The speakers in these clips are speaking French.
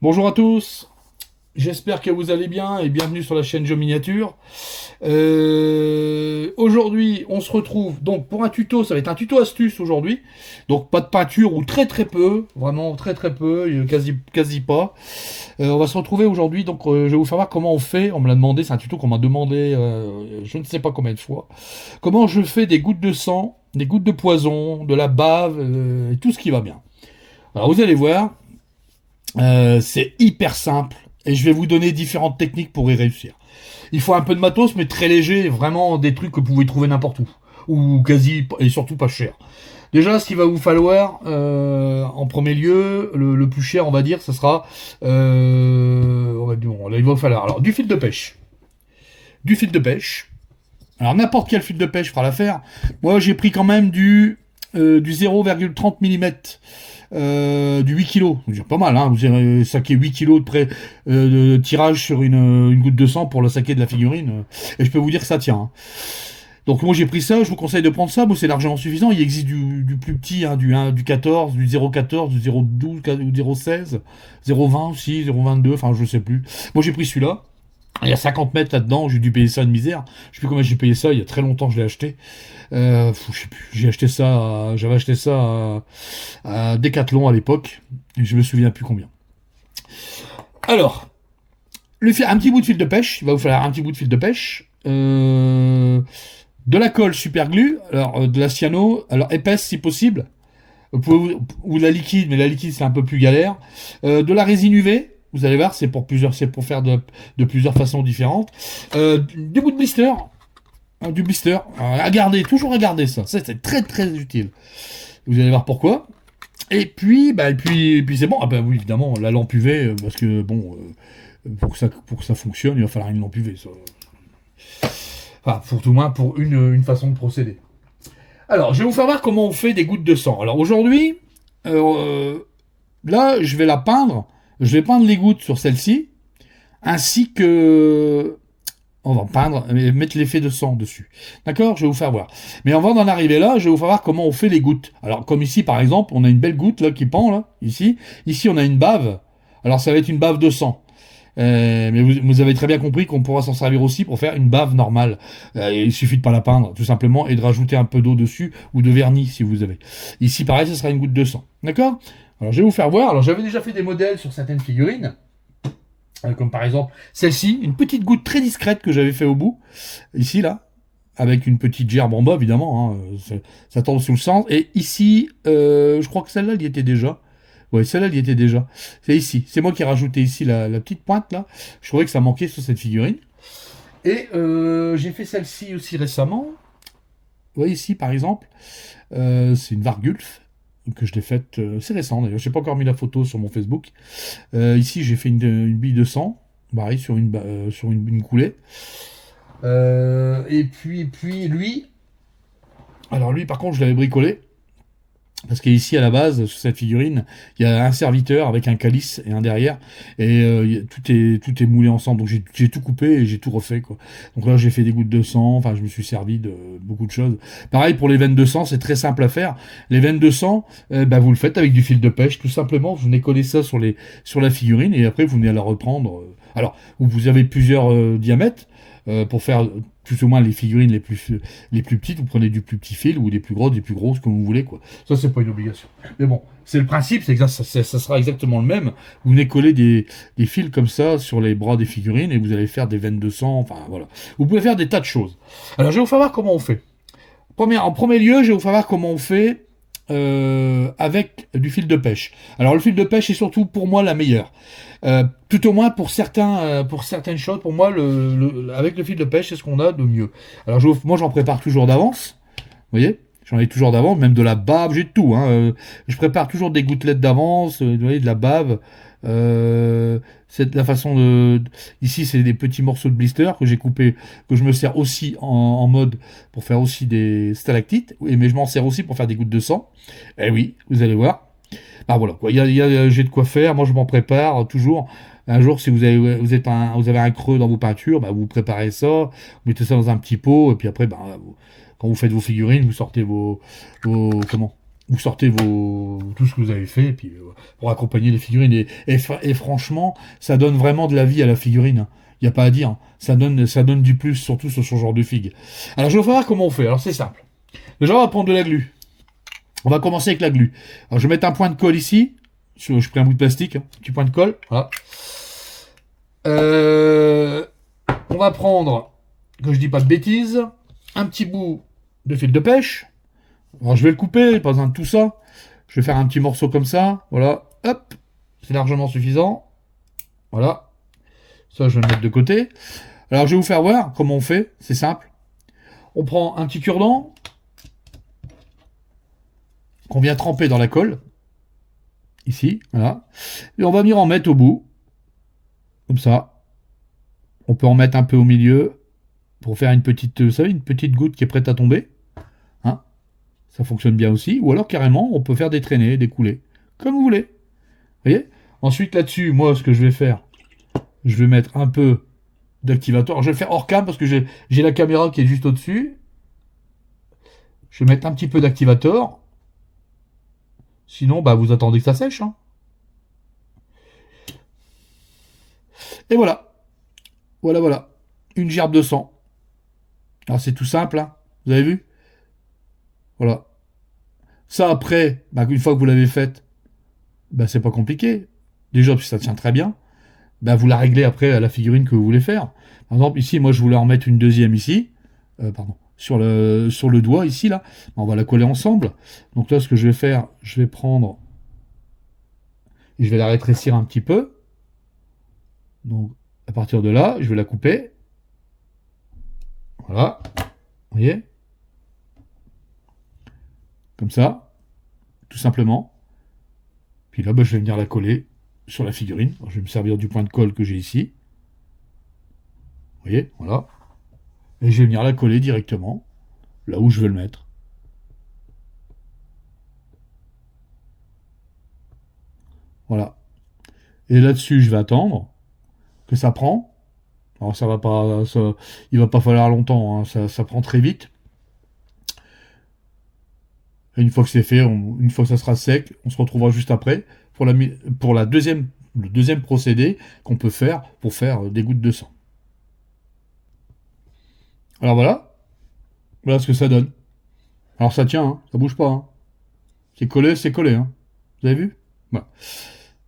Bonjour à tous, j'espère que vous allez bien et bienvenue sur la chaîne Joe Miniature. Aujourd'hui, on se retrouve donc pour un tuto, ça va être un tuto astuce aujourd'hui. Donc pas de peinture ou très très peu, vraiment très très peu, quasi pas. On va se retrouver aujourd'hui, donc je vais vous faire voir comment on fait. On me l'a demandé, c'est un tuto qu'on m'a demandé, je ne sais pas combien de fois. Comment je fais des gouttes de sang, des gouttes de poison, de la bave, et tout ce qui va bien. Alors vous allez voir. C'est hyper simple et je vais vous donner différentes techniques pour y réussir. Il faut un peu de matos, mais très léger, vraiment des trucs que vous pouvez trouver n'importe où, ou quasi, et surtout pas cher. Déjà, ce qu'il va vous falloir, en premier lieu, le plus cher, on va dire, ça sera, bon, là, il va falloir alors du fil de pêche, du fil de pêche. Alors n'importe quel fil de pêche fera l'affaire. Moi, j'ai pris quand même du 0,30 mm. Du 8 kg, c'est pas mal, hein. Vous avez saqué 8 kg de tirage sur une goutte de sang pour le saquer de la figurine, et je peux vous dire que ça tient, hein. Donc moi j'ai pris ça, je vous conseille de prendre ça, moi c'est largement suffisant. Il existe du plus petit, hein, du 14, du 0,14, du 0,12 ou 0,16, 0,20 aussi, 0,22, enfin je sais plus. Moi j'ai pris celui-là. Il y a 50 mètres là-dedans, j'ai dû payer ça une misère. Je sais plus combien j'ai payé ça, il y a très longtemps que je l'ai acheté. Je sais plus, j'avais acheté ça à Decathlon à l'époque, et je me souviens plus combien. Alors, un petit bout de fil de pêche, il va vous falloir un petit bout de fil de pêche, de la colle super glue, alors de la cyano, alors épaisse si possible, ou de la liquide, mais la liquide c'est un peu plus galère, de la résine UV. Vous allez voir, c'est pour faire de plusieurs façons différentes. Des bouts de blister, du blister, à garder, toujours à garder ça. Ça c'est très très utile. Vous allez voir pourquoi. Et puis c'est bon. Ah bah oui, évidemment, la lampe UV, parce que bon, pour que ça fonctionne, il va falloir une lampe UV. Ça. Enfin, pour tout le moins pour une façon de procéder. Alors, je vais vous faire voir comment on fait des gouttes de sang. Alors aujourd'hui, euh, là, je vais la peindre. Je vais peindre les gouttes sur celle-ci, ainsi que on va peindre, mettre l'effet de sang dessus. D'accord? Je vais vous faire voir. Mais avant d'en arriver là, je vais vous faire voir comment on fait les gouttes. Alors, comme ici, par exemple, on a une belle goutte là qui pend, là, ici. Ici, on a une bave. Alors, ça va être une bave de sang. Mais vous avez très bien compris qu'on pourra s'en servir aussi pour faire une bave normale. Il suffit de pas la peindre, tout simplement, et de rajouter un peu d'eau dessus, ou de vernis, si vous avez. Ici, pareil, ce sera une goutte de sang. D'accord? Alors, je vais vous faire voir. Alors, j'avais déjà fait des modèles sur certaines figurines. Comme par exemple celle-ci, une petite goutte très discrète que j'avais fait au bout, ici là, avec une petite gerbe en bas évidemment, hein, ça tombe sous le sens. Et ici, je crois que celle-là, elle y était déjà. Ouais, celle-là, elle y était déjà. C'est ici. C'est moi qui ai rajouté ici la petite pointe là. Je trouvais que ça manquait sur cette figurine. Et j'ai fait celle-ci aussi récemment. Vous voyez ici par exemple, c'est une Vargulf que je l'ai faite, c'est récent d'ailleurs. J'ai pas encore mis la photo sur mon Facebook. Ici, j'ai fait une bille de sang, pareil, sur une coulée. Et puis lui, alors lui, par contre, je l'avais bricolé. Parce qu'ici, à la base, sur cette figurine, il y a un serviteur avec un calice et un derrière. Et tout est moulé ensemble. Donc j'ai tout coupé et j'ai tout refait, quoi. Donc là, j'ai fait des gouttes de sang. Enfin, je me suis servi de beaucoup de choses. Pareil, pour les veines de sang, c'est très simple à faire. Les veines de sang, vous le faites avec du fil de pêche, tout simplement. Vous venez coller ça sur la figurine et après, vous venez à la reprendre. Alors, vous avez plusieurs diamètres pour faire plus ou moins les figurines les plus petites. Vous prenez du plus petit fil ou des plus grosses, comme vous voulez, quoi. Ça, c'est pas une obligation. Mais bon, c'est le principe, ça sera exactement le même. Vous venez coller des fils comme ça sur les bras des figurines et vous allez faire des veines de sang, enfin voilà. Vous pouvez faire des tas de choses. Alors, je vais vous faire voir comment on fait. En premier lieu, je vais vous faire voir comment on fait avec du fil de pêche. Alors le fil de pêche est surtout pour moi la meilleure. Tout au moins pour certaines choses, pour moi, avec le fil de pêche, c'est ce qu'on a de mieux. Alors moi j'en prépare toujours d'avance. Vous voyez, j'en ai toujours d'avance, même de la bave, j'ai de tout, hein. Je prépare toujours des gouttelettes d'avance, vous voyez, de la bave. C'est la façon de. Ici, c'est des petits morceaux de blister que j'ai coupés, que je me sers aussi en mode pour faire aussi des stalactites, mais je m'en sers aussi pour faire des gouttes de sang. Eh oui, vous allez voir. Ah voilà, quoi. J'ai de quoi faire. Moi, je m'en prépare toujours. Un jour, si vous avez un creux dans vos peintures, vous préparez ça, vous mettez ça dans un petit pot, et puis après, quand vous faites vos figurines, vous sortez vos comment? vous sortez tout ce que vous avez fait, et puis pour accompagner les figurines. Et franchement, ça donne vraiment de la vie à la figurine. Il n'y a pas à dire. Ça donne du plus, surtout sur ce genre de figue. Alors je vais vous faire voir comment on fait. Alors c'est simple. Déjà, on va prendre de la glu. On va commencer avec la glu. Alors je vais mettre un point de colle ici. Je prends un bout de plastique, un petit point de colle. Voilà. On va prendre, que je dis pas de bêtises, un petit bout de fil de pêche. Alors je vais le couper, pas besoin de tout ça. Je vais faire un petit morceau comme ça. Voilà. Hop. C'est largement suffisant. Voilà. Ça, je vais le mettre de côté. Alors je vais vous faire voir comment on fait. C'est simple. On prend un petit cure-dent qu'on vient tremper dans la colle. Ici, voilà. Et on va venir en mettre au bout. Comme ça. On peut en mettre un peu au milieu pour faire une petite, vous savez, une petite goutte qui est prête à tomber. Hein, ça fonctionne bien aussi. Ou alors carrément, on peut faire des traînées, des coulées. Comme vous voulez. Vous voyez? Ensuite, là-dessus, moi, ce que je vais faire, je vais mettre un peu d'activateur. Je vais le faire hors cam parce que j'ai la caméra qui est juste au-dessus. Je vais mettre un petit peu d'activateur. Sinon, bah, vous attendez que ça sèche. Hein. Et voilà. Voilà, voilà. Une gerbe de sang. Alors, c'est tout simple. Hein. Vous avez vu? Voilà. Ça, après, bah, une fois que vous l'avez faite, bah, c'est pas compliqué. Déjà, parce que ça tient très bien. Bah, vous la réglez après à la figurine que vous voulez faire. Par exemple, ici, moi, je voulais en mettre une deuxième ici. Pardon. Sur le doigt, ici, là. On va la coller ensemble. Donc là, ce que je vais faire, je vais prendre et je vais la rétrécir un petit peu. Donc, à partir de là, je vais la couper. Voilà. Vous voyez? Comme ça. Tout simplement. Puis là, bah, je vais venir la coller sur la figurine. Alors, je vais me servir du point de colle que j'ai ici. Vous voyez? Voilà. Et je vais venir la coller directement là où je veux le mettre. Voilà. Et là-dessus, je vais attendre que ça prend. Alors ça va pas, il va pas falloir longtemps, hein, ça prend très vite. Et une fois que c'est fait, une fois que ça sera sec, on se retrouvera juste après pour le deuxième procédé qu'on peut faire pour faire des gouttes de sang. Alors voilà ce que ça donne. Alors ça tient, hein, ça bouge pas. Hein. C'est collé. Hein. Vous avez vu? Voilà.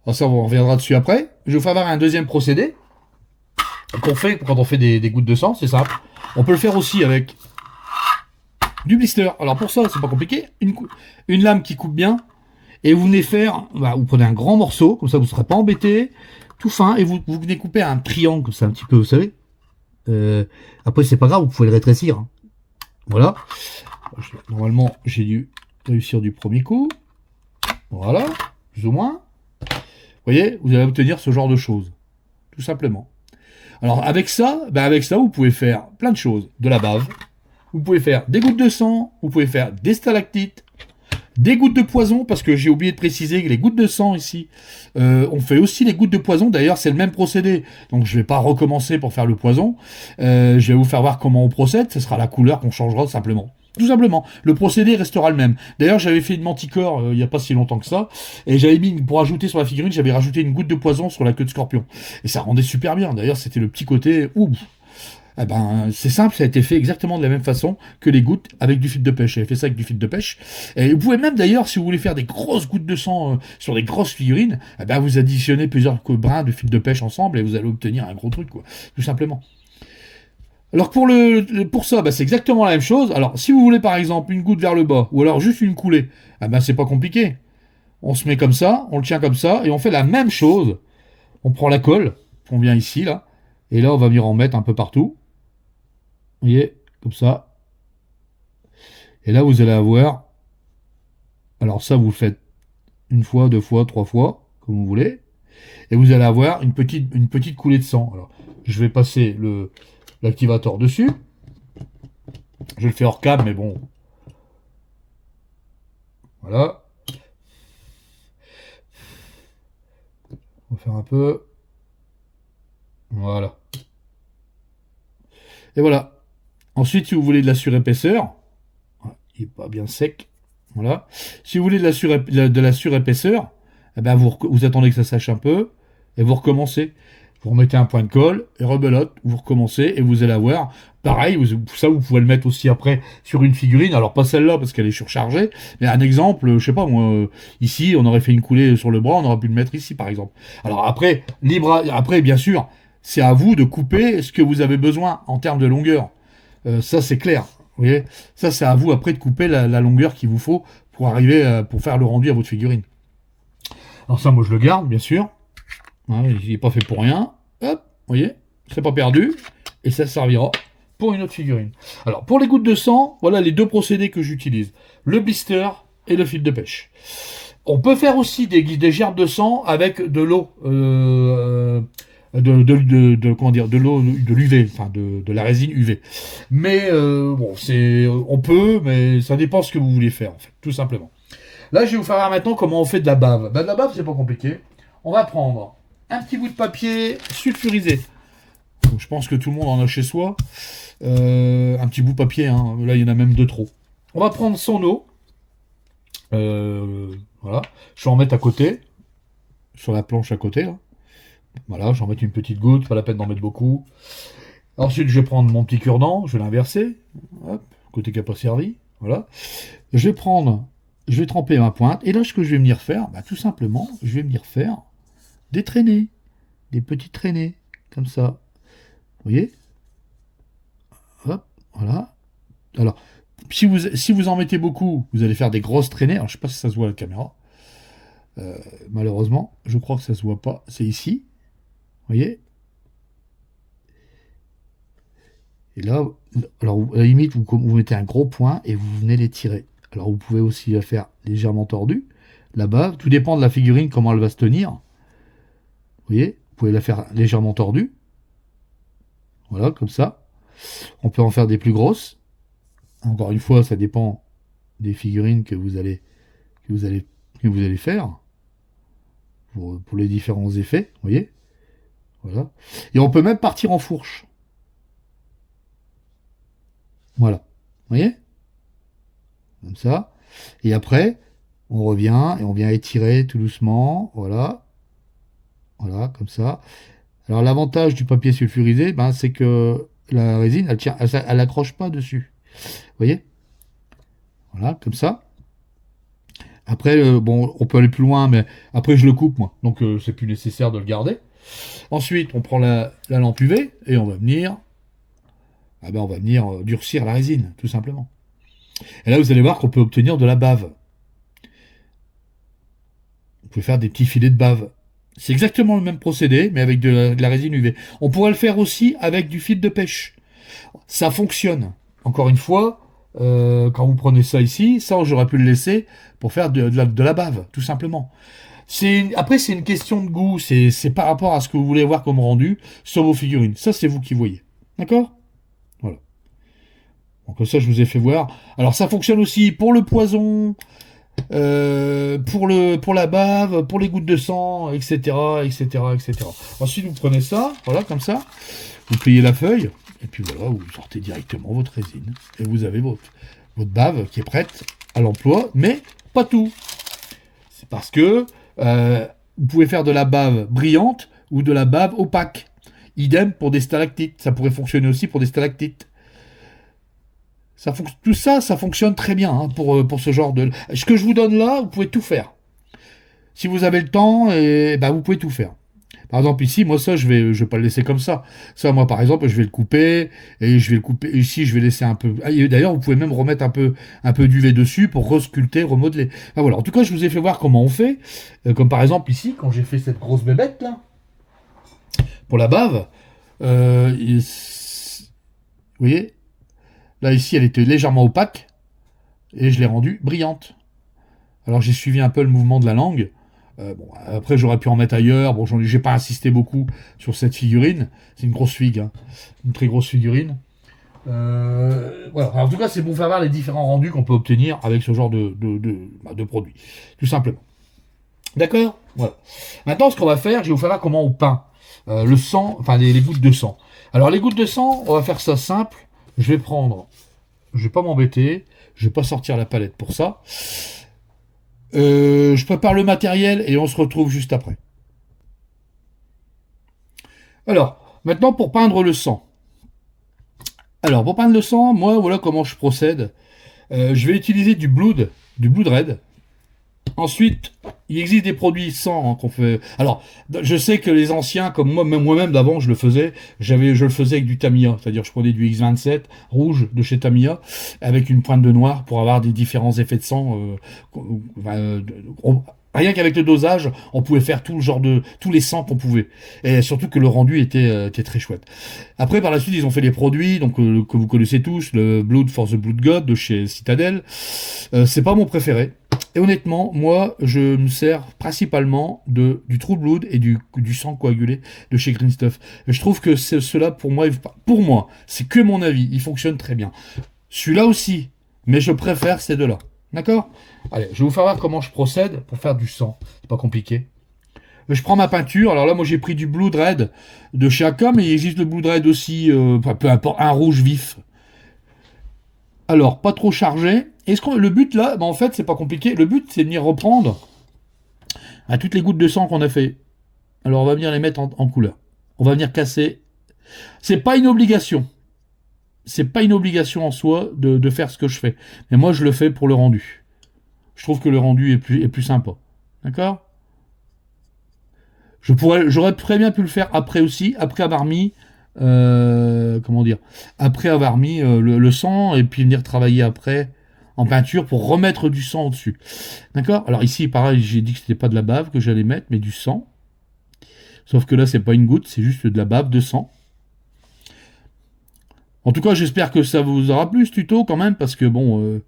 Alors ça, on reviendra dessus après. Je vais vous faire voir un deuxième procédé qu'on fait quand on fait des gouttes de sang, c'est simple. On peut le faire aussi avec du blister. Alors pour ça, c'est pas compliqué. Une lame qui coupe bien. Et vous venez faire, bah, vous prenez un grand morceau, comme ça vous ne serez pas embêté, tout fin, et vous venez couper un triangle, comme ça un petit peu, vous savez. Après, c'est pas grave, vous pouvez le rétrécir. Hein. Voilà. Normalement, j'ai dû réussir du premier coup. Voilà, plus ou moins. Vous voyez, vous allez obtenir ce genre de choses. Tout simplement. Alors avec ça, vous pouvez faire plein de choses. De la bave, vous pouvez faire des gouttes de sang, vous pouvez faire des stalactites, des gouttes de poison, parce que j'ai oublié de préciser que les gouttes de sang ici, on fait aussi les gouttes de poison. D'ailleurs, c'est le même procédé. Donc je vais pas recommencer pour faire le poison. Je vais vous faire voir comment on procède. Ce sera la couleur qu'on changera simplement. Tout simplement. Le procédé restera le même. D'ailleurs, j'avais fait une manticore il n'y a pas si longtemps que ça. Et j'avais mis, pour ajouter sur la figurine, j'avais rajouté une goutte de poison sur la queue de scorpion. Et ça rendait super bien. D'ailleurs, c'était le petit côté... Ouh, eh ben, c'est simple, ça a été fait exactement de la même façon que les gouttes avec du fil de pêche. J'avais fait ça avec du fil de pêche. Et vous pouvez même d'ailleurs, si vous voulez faire des grosses gouttes de sang sur des grosses figurines, eh ben, vous additionnez plusieurs brins de fil de pêche ensemble et vous allez obtenir un gros truc, quoi. Tout simplement. Alors pour ça, bah, c'est exactement la même chose. Alors si vous voulez par exemple une goutte vers le bas ou alors juste une coulée, eh ben, c'est pas compliqué. On se met comme ça, on le tient comme ça et on fait la même chose. On prend la colle qu'on vient ici là et là on va venir en mettre un peu partout. Vous voyez, comme ça. Et là, vous allez avoir... Alors ça, vous le faites une fois, deux fois, trois fois, comme vous voulez. Et vous allez avoir une petite coulée de sang. Alors, je vais passer l'activateur dessus. Je le fais hors cam, mais bon. Voilà. On va faire un peu. Voilà. Et voilà. Ensuite, si vous voulez de la surépaisseur, il n'est pas bien sec. Voilà. Si vous voulez de la surépaisseur, eh ben vous attendez que ça sèche un peu et vous recommencez. Vous remettez un point de colle et rebelote, vous recommencez et vous allez avoir pareil. Ça, vous pouvez le mettre aussi après sur une figurine. Alors pas celle-là parce qu'elle est surchargée, mais un exemple, je sais pas moi, ici on aurait fait une coulée sur le bras, on aurait pu le mettre ici par exemple. Alors après, après bien sûr, c'est à vous de couper ce que vous avez besoin en termes de longueur. Ça c'est clair. Vous voyez, ça c'est à vous après de couper la longueur qu'il vous faut pour arriver pour faire le rendu à votre figurine. Alors ça, moi je le garde bien sûr. Hein, il n'est pas fait pour rien. Hop, vous voyez, c'est pas perdu. Et ça servira pour une autre figurine. Alors, pour les gouttes de sang, voilà les deux procédés que j'utilise. Le blister et le fil de pêche. On peut faire aussi des gerbes de sang avec de l'eau, comment dire, de l'eau, de l'UV, enfin de la résine UV. Mais bon, on peut, mais ça dépend ce que vous voulez faire, en fait, tout simplement. Là, je vais vous faire voir maintenant comment on fait de la bave. Ben, de la bave, c'est pas compliqué. On va prendre un petit bout de papier sulfurisé. Donc, je pense que tout le monde en a chez soi. Un petit bout de papier, hein. Là il y en a même deux trop. On va prendre son eau. Voilà. Je vais en mettre à côté. Sur la planche à côté. Là. Voilà, je vais en mettre une petite goutte, pas la peine d'en mettre beaucoup. Ensuite, je vais prendre mon petit cure-dent, je vais l'inverser. Hop, côté qui n'a pas servi. Voilà. Je vais tremper ma pointe. Et là, ce que je vais venir faire, bah, tout simplement, je vais venir faire des traînées. Des petites traînées. Comme ça. Vous voyez? Hop, voilà. Alors, si vous en mettez beaucoup, vous allez faire des grosses traînées. Alors, je sais pas si ça se voit à la caméra. Malheureusement, je crois que ça se voit pas. C'est ici. Vous voyez? Et là, alors, à la limite, vous mettez un gros point et vous venez les tirer. Alors, vous pouvez aussi la faire légèrement tordue. Là-bas, tout dépend de la figurine, comment elle va se tenir. Vous voyez? Vous pouvez la faire légèrement tordue. Voilà, comme ça. On peut en faire des plus grosses. Encore une fois, ça dépend des figurines que vous allez faire pour les différents effets, vous voyez. Voilà. Et on peut même partir en fourche. Voilà. Vous voyez? Comme ça. Et après, on revient et on vient étirer tout doucement. Voilà. Voilà, comme ça. Alors l'avantage du papier sulfurisé, ben, c'est que la résine, elle tient, elle accroche pas dessus. Vous voyez? Voilà, comme ça. Après, bon, on peut aller plus loin, mais après je le coupe moi, donc c'est plus nécessaire de le garder. Ensuite, on prend la lampe UV et on va venir, durcir la résine, tout simplement. Et là, vous allez voir qu'on peut obtenir de la bave. Vous pouvez faire des petits filets de bave. C'est exactement le même procédé, mais avec de la résine UV. On pourrait le faire aussi avec du fil de pêche. Ça fonctionne. Encore une fois, quand vous prenez ça ici, ça j'aurais pu le laisser pour faire de la bave, tout simplement. Après, c'est une question de goût, c'est par rapport à ce que vous voulez voir comme rendu sur vos figurines. Ça, c'est vous qui voyez. D'accord? Voilà. Donc ça, je vous ai fait voir. Alors, ça fonctionne aussi pour le poison, pour la bave, pour les gouttes de sang, etc., etc., etc. Ensuite, vous prenez ça, voilà, comme ça. Vous pliez la feuille, et puis voilà, vous sortez directement votre résine. Et vous avez votre bave qui est prête à l'emploi, mais pas tout. C'est parce que vous pouvez faire de la bave brillante ou de la bave opaque. Idem pour des stalactites. Ça pourrait fonctionner aussi pour des stalactites. Tout ça, ça fonctionne très bien hein, pour ce genre de... Ce que je vous donne là, vous pouvez tout faire. Si vous avez le temps, vous pouvez tout faire. Par exemple, ici, moi, ça, je vais pas le laisser comme ça. Ça, moi, par exemple, je vais le couper, et je vais le couper, ici, je vais laisser un peu, d'ailleurs, vous pouvez même remettre un peu d'UV dessus pour resculpter, remodeler. Enfin, voilà. En tout cas, je vous ai fait voir comment on fait. Comme par exemple, ici, quand j'ai fait cette grosse bébête, là, pour la bave, vous voyez, là, ici, elle était légèrement opaque, et je l'ai rendue brillante. Alors, j'ai suivi un peu le mouvement de la langue. Bon, après, j'aurais pu en mettre ailleurs. Bon, j'ai pas insisté beaucoup sur cette figurine. C'est une grosse figue, hein. Une très grosse figurine. Voilà. Alors, en tout cas, c'est pour faire voir les différents rendus qu'on peut obtenir avec ce genre de produit. Tout simplement. D'accord? Voilà. Maintenant, ce qu'on va faire, je vais vous faire voir comment on peint le sang, enfin les gouttes de sang. Alors, les gouttes de sang, on va faire ça simple. Je vais prendre Je vais pas m'embêter. Je vais pas sortir la palette pour ça. Je prépare le matériel et on se retrouve juste après. Alors, maintenant pour peindre le sang. Alors, pour peindre le sang, moi, voilà comment je procède. Je vais utiliser du Blood Red. Ensuite, il existe des produits sans hein, qu'on fait. Alors, je sais que les anciens, comme moi, même moi-même d'avant, je le faisais. Je le faisais avec du Tamiya, c'est-à-dire je prenais du X27 rouge de chez Tamiya avec une pointe de noir pour avoir des différents effets de sang. Rien qu'avec le dosage, on pouvait faire tout le genre de tous les sangs qu'on pouvait. Et surtout que le rendu était très chouette. Après, par la suite, ils ont fait les produits donc que vous connaissez tous, le Blood for the Blood God de chez Citadel. C'est pas mon préféré. Et honnêtement, moi, je me sers principalement du True Blood et du sang coagulé de chez Green Stuff. Et je trouve que cela, pour moi, c'est que mon avis, il fonctionne très bien. Celui-là aussi, mais je préfère ces deux-là. D'accord? Allez, je vais vous faire voir comment je procède pour faire du sang. C'est pas compliqué. Je prends ma peinture. Alors là, moi, j'ai pris du Blood Red de chez Aka, mais il existe le Blood Red aussi, peu importe, un rouge vif. Alors, pas trop chargé. Le but là, en fait, c'est pas compliqué. Le but, c'est de venir reprendre à toutes les gouttes de sang qu'on a fait. Alors, on va venir les mettre en couleur. On va venir casser. C'est pas une obligation. C'est pas une obligation en soi de faire ce que je fais. Mais moi, je le fais pour le rendu. Je trouve que le rendu est plus sympa. D'accord? J'aurais très bien pu le faire après aussi, après avoir mis, comment dire, après avoir mis le sang et puis venir travailler après en peinture pour remettre du sang au-dessus. D'accord? Alors ici, pareil, j'ai dit que c'était pas de la bave que j'allais mettre, mais du sang. Sauf que là, c'est pas une goutte, c'est juste de la bave de sang. En tout cas, j'espère que ça vous aura plu ce tuto quand même, parce que bon,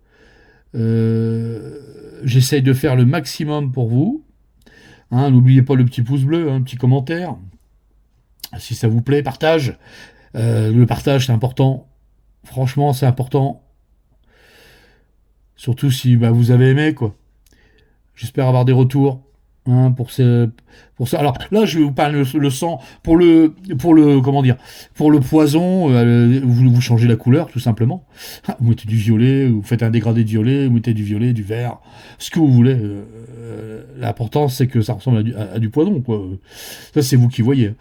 j'essaye de faire le maximum pour vous. Hein, n'oubliez pas le petit pouce bleu, un petit commentaire. Si ça vous plaît, partage. Le partage, c'est important. Franchement, c'est important. Surtout si bah, vous avez aimé, quoi. J'espère avoir des retours. Hein, pour ça. Alors là, je vais vous parler le sang comment dire, pour le poison. Vous changez la couleur tout simplement. Vous mettez du violet, vous faites un dégradé de violet, vous mettez du violet, du vert, ce que vous voulez. L'important c'est que ça ressemble à du poison, quoi. Ça c'est vous qui voyez.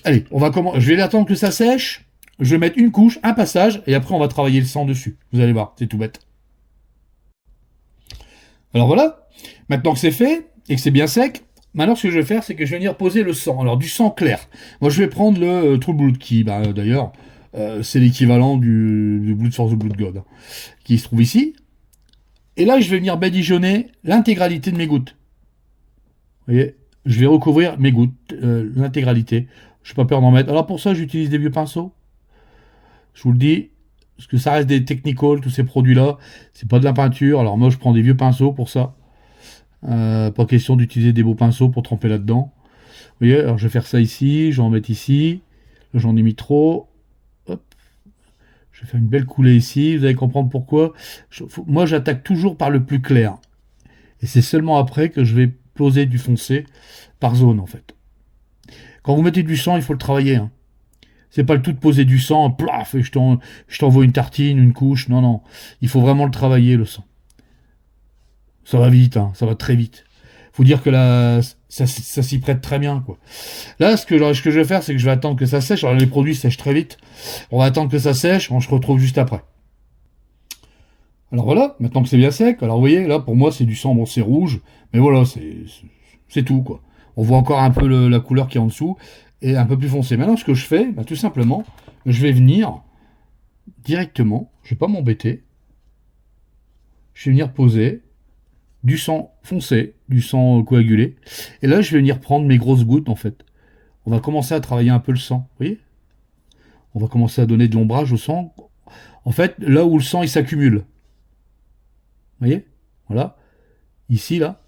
Allez, je vais attendre que ça sèche. Je vais mettre une couche, un passage, et après on va travailler le sang dessus. Vous allez voir, c'est tout bête. Alors voilà, maintenant que c'est fait et que c'est bien sec, maintenant ce que je vais faire, c'est que je vais venir poser le sang. Alors du sang clair. Moi je vais prendre le True Blood qui, bah, d'ailleurs, c'est l'équivalent du Blood for the Blood God, hein, qui se trouve ici. Et là je vais venir badigeonner l'intégralité de mes gouttes. Vous voyez, je vais recouvrir mes gouttes, l'intégralité. Je n'ai pas peur d'en mettre. Alors pour ça, j'utilise des vieux pinceaux. Je vous le dis, parce que ça reste des technicals, tous ces produits-là. C'est pas de la peinture. Alors moi, je prends des vieux pinceaux pour ça. Pas question d'utiliser des beaux pinceaux pour tremper là-dedans. Vous voyez, alors je vais faire ça ici, je vais en mettre ici. Là, j'en ai mis trop. Hop. Je vais faire une belle coulée ici. Vous allez comprendre pourquoi. Moi, j'attaque toujours par le plus clair. Et c'est seulement après que je vais poser du foncé par zone, en fait. Quand vous mettez du sang, il faut le travailler. Hein. C'est pas le tout de poser du sang, plaf, et je t'envoie une tartine, une couche. Non, non. Il faut vraiment le travailler, le sang. Ça va vite, hein, ça va très vite. Faut dire que là, ça s'y prête très bien, quoi. Là, ce que je vais faire, c'est que je vais attendre que ça sèche. Alors, les produits sèchent très vite. On va attendre que ça sèche, on se retrouve juste après. Alors voilà, maintenant que c'est bien sec, alors vous voyez, là, pour moi, c'est du sang, bon, c'est rouge, mais voilà, c'est tout, quoi. On voit encore un peu la couleur qui est en dessous, et un peu plus foncé. Maintenant, ce que je fais, bah, tout simplement, je vais venir directement, je vais pas m'embêter, je vais venir poser du sang foncé, du sang coagulé, et là, je vais venir prendre mes grosses gouttes, en fait. On va commencer à travailler un peu le sang, vous voyez? On va commencer à donner de l'ombrage au sang. En fait, là où le sang, il s'accumule. Vous voyez? Voilà. Ici, là.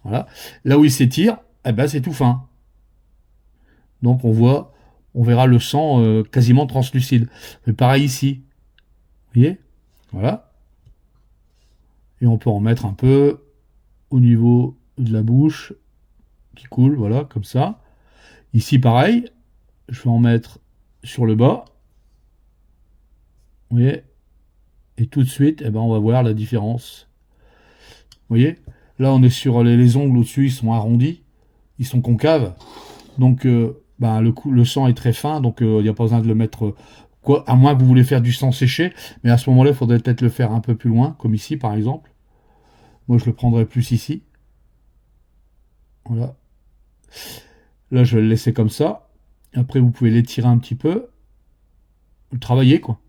Voilà. Là où il s'étire, eh ben, c'est tout fin. Donc on verra le sang quasiment translucide. Mais pareil ici. Vous voyez? Voilà. Et on peut en mettre un peu au niveau de la bouche qui coule, voilà, comme ça. Ici, pareil. Je vais en mettre sur le bas. Vous voyez? Et tout de suite, eh ben, on va voir la différence. Vous voyez? Là, on est sur les ongles au-dessus, ils sont arrondis, ils sont concaves. Donc, ben, le sang est très fin, donc il n'y a pas besoin de le mettre, quoi, à moins que vous voulez faire du sang séché. Mais à ce moment-là, il faudrait peut-être le faire un peu plus loin, comme ici, par exemple. Moi, je le prendrais plus ici. Voilà. Là, je vais le laisser comme ça. Après, vous pouvez l'étirer un petit peu. Le travailler, quoi.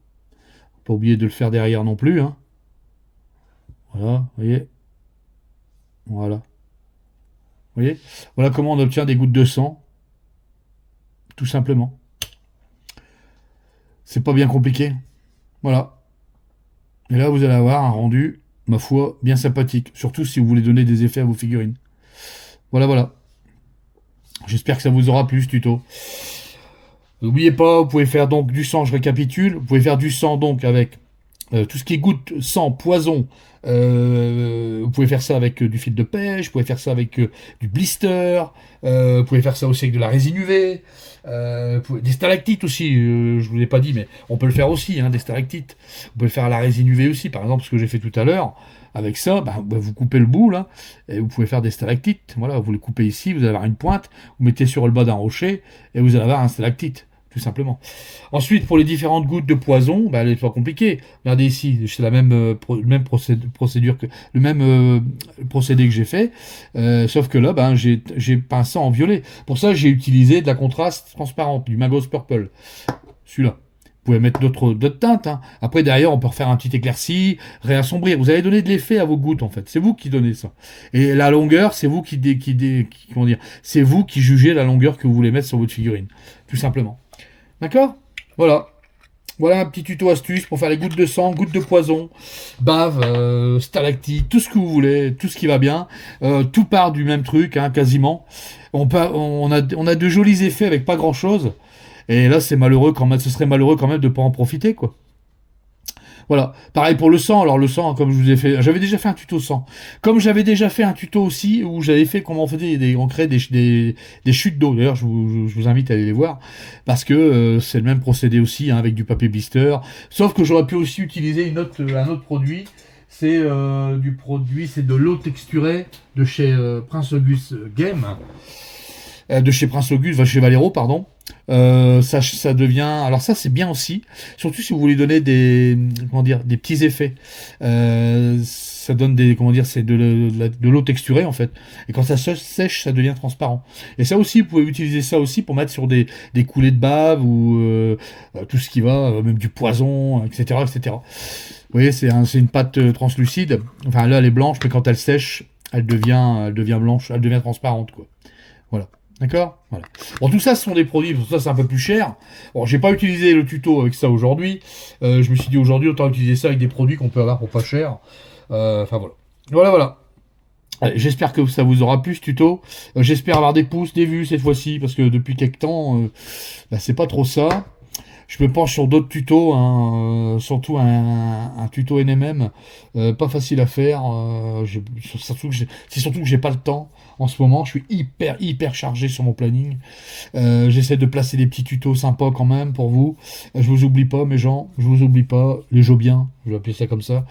Pas oublier de le faire derrière non plus, hein. Voilà, vous voyez. Voilà. Vous voyez. Voilà comment on obtient des gouttes de sang. Tout simplement. C'est pas bien compliqué. Voilà. Et là, vous allez avoir un rendu, ma foi, bien sympathique. Surtout si vous voulez donner des effets à vos figurines. Voilà, voilà. J'espère que ça vous aura plu, ce tuto. N'oubliez pas, vous pouvez faire donc du sang, je récapitule. Vous pouvez faire du sang donc avec tout ce qui est goutte, sang, poison. Vous pouvez faire ça avec du fil de pêche, vous pouvez faire ça avec du blister, vous pouvez faire ça aussi avec de la résine UV, des stalactites aussi, je vous l'ai pas dit, mais on peut le faire aussi, hein, des stalactites. Vous pouvez le faire à la résine UV aussi, par exemple, ce que j'ai fait tout à l'heure. Avec ça, vous coupez le bout, là, et vous pouvez faire des stalactites. Voilà, vous les coupez ici, vous allez avoir une pointe, vous mettez sur le bas d'un rocher, et vous allez avoir un stalactite. Tout simplement. Ensuite, pour les différentes gouttes de poison, elle est pas compliquée. Regardez ici, c'est la même, procédure que le même procédé que j'ai fait, sauf que là, j'ai peint ça en violet. Pour ça, j'ai utilisé de la contraste transparente, du Magos Purple. Celui-là. Vous pouvez mettre d'autres teintes. Hein. Après, derrière, on peut refaire un petit éclairci, réassombrir. Vous allez donner de l'effet à vos gouttes, en fait. C'est vous qui donnez ça. Et la longueur, c'est vous comment dire, c'est vous qui jugez la longueur que vous voulez mettre sur votre figurine. Tout simplement. D'accord? Voilà. Voilà un petit tuto astuce pour faire les gouttes de sang, gouttes de poison, bave, stalactites, tout ce que vous voulez, tout ce qui va bien. Tout part du même truc, hein, quasiment. On a de jolis effets avec pas grand chose. Et là, c'est malheureux quand même, ce serait malheureux quand même de pas en profiter, quoi. Voilà. Pareil pour le sang. Alors le sang, comme je vous ai fait, j'avais déjà fait un tuto sang. Comme j'avais déjà fait un tuto aussi où j'avais fait comment on crée des chutes d'eau. D'ailleurs, je vous invite à aller les voir parce que c'est le même procédé aussi, hein, avec du papier blister. Sauf que j'aurais pu aussi utiliser un autre produit. C'est c'est de l'eau texturée de chez Prince Auguste Game. De chez Prince Auguste, chez Valero, pardon. Ça devient. Alors ça c'est bien aussi, surtout si vous voulez donner des petits effets. Ça donne c'est de l'eau texturée en fait. Et quand ça sèche, ça devient transparent. Et ça aussi, vous pouvez utiliser ça aussi pour mettre sur des coulées de bave ou tout ce qui va, même du poison, etc., etc. Vous voyez, c'est une pâte translucide. Enfin là, elle est blanche, mais quand elle sèche, elle devient blanche, elle devient transparente, quoi. Voilà. D'accord? Voilà. Bon, tout ça, ce sont des produits, tout ça, c'est un peu plus cher. Bon, j'ai pas utilisé le tuto avec ça aujourd'hui. Je me suis dit aujourd'hui, autant utiliser ça avec des produits qu'on peut avoir pour pas cher. Enfin, voilà. Voilà, voilà. Allez, j'espère que ça vous aura plu ce tuto. J'espère avoir des pouces, des vues cette fois-ci, parce que depuis quelques temps, c'est pas trop ça. Je me penche sur d'autres tutos, hein, surtout un tuto NMM, pas facile à faire. C'est surtout que j'ai pas le temps en ce moment. Je suis hyper chargé sur mon planning. J'essaie de placer des petits tutos sympas quand même pour vous. Je vous oublie pas, mes gens. Je vous oublie pas, les jobiens. Je vais appeler ça comme ça.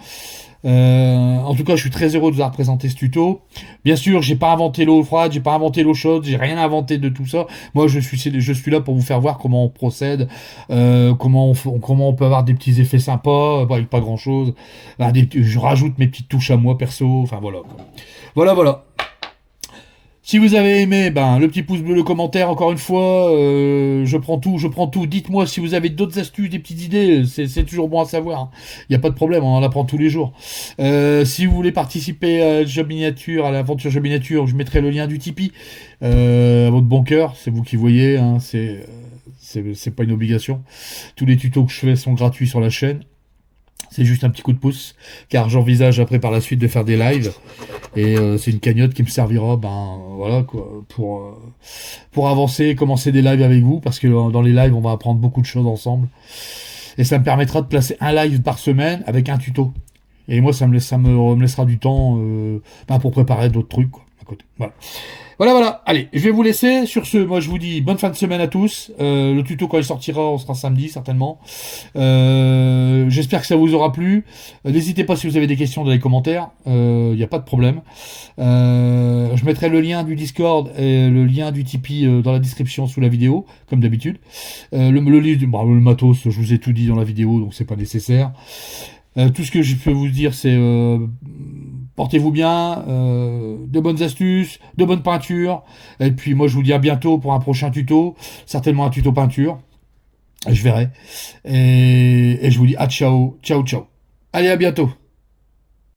En tout cas, je suis très heureux de vous avoir présenté ce tuto. Bien sûr, j'ai pas inventé l'eau froide, j'ai pas inventé l'eau chaude, j'ai rien inventé de tout ça. Moi, je suis là pour vous faire voir comment on procède, comment on peut avoir des petits effets sympas, avec pas grand chose. Je rajoute mes petites touches à moi perso. Enfin voilà. Voilà. Si vous avez aimé, le petit pouce bleu, le commentaire, encore une fois, je prends tout. Dites-moi si vous avez d'autres astuces, des petites idées, c'est toujours bon à savoir. Il n'y a pas de problème, on en apprend tous les jours. Si vous voulez participer à Job Miniature, à l'aventure Job Miniature, je mettrai le lien du Tipeee à votre bon cœur, c'est vous qui voyez, hein, c'est pas une obligation. Tous les tutos que je fais sont gratuits sur la chaîne. C'est juste un petit coup de pouce, car j'envisage après par la suite de faire des lives. Et c'est une cagnotte qui me servira, voilà quoi, pour avancer, commencer des lives avec vous, parce que dans les lives, on va apprendre beaucoup de choses ensemble. Et ça me permettra de placer un live par semaine avec un tuto. Et moi, ça me laissera du temps pour préparer d'autres trucs, quoi. à côté. Voilà. Voilà. Allez, je vais vous laisser. Sur ce, moi je vous dis bonne fin de semaine à tous. Le tuto quand il sortira, on sera samedi certainement. J'espère que ça vous aura plu. N'hésitez pas si vous avez des questions dans les commentaires. Il n'y a pas de problème. Je mettrai le lien du Discord et le lien du Tipeee dans la description sous la vidéo, comme d'habitude. Le matos, je vous ai tout dit dans la vidéo, donc c'est pas nécessaire. Tout ce que je peux vous dire, c'est portez-vous bien, de bonnes astuces, de bonnes peintures. Et puis moi, je vous dis à bientôt pour un prochain tuto, certainement un tuto peinture. Je verrai. Et je vous dis à ciao. Allez, à bientôt.